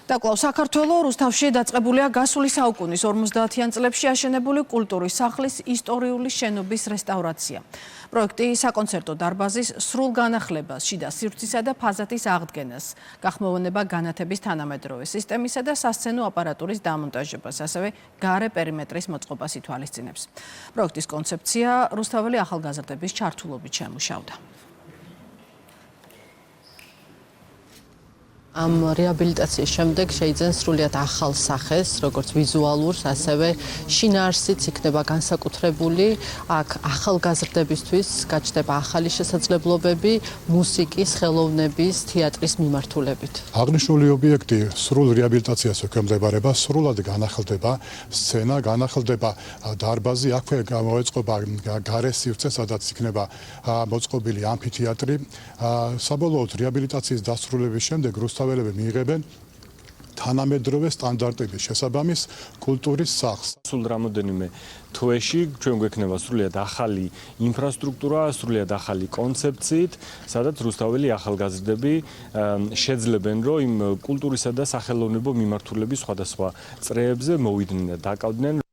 და კვლავ საქართველოს რუსთავში დაწყებულია გასული საუკუნის 50-იან წლებში აშენებული კულტურის სახლის ისტორიული შენობის რესტავრაცია. პროექტი საკონცერტო დარბაზის სრულ განახლებას, შიდა სივრცისა და ფაზათის აღდგენას, გახმოვანება განათების თანამედროვე სისტემისა და სასცენო აპარატურის დამონტაჟებას, ასევე გარე პერიმეტრის მოწყობას ითვალისწინებს. პროექტის კონცეფცია რუსთაველი ახალგაზრდების ჩართულობით შემუშავდა. ამ რეაბილიტაციის შემდეგ შეიძენს სრულიად ახალ სახეს, როგორც ვიზუალურს, ასევე შინაარსიც იქნება განსაკუთრებული. აქ ახალგაზრდებისთვის გაჩნდება ახალი შესაძლებლობები მუსიკის, ხელოვნების, თეატრის მიმართულებით. აღნიშნული ობიექტი სრულ რეაბილიტაციას ექვემდებარება, სრულად განახლდება სცენა, განახლდება დარბაზი, აქვე გამოეწყობა გარე სივრცე, სადაც იქნება მოწყობილი ამფითეატრი. საბოლოოდ რეაბილიტაციის დასრულების შემდეგ რუსთაველები მიიღებენ თანამედროვე სტანდარტების შესაბამის კულტურის სახლს. სულ რამოდენიმე თვეში ჩვენ გვექნება სრულიად ახალი ინფრასტრუქტურა, სრულიად ახალი კონცეფციით, სადაც რუსთაველი ახალგაზრდები შეძლებენ, რომ იმ კულტურისა და სახელოვნებო მიმართულების სხვადასხვა წრეებზე მოვიდნენ და დაკავდნენ.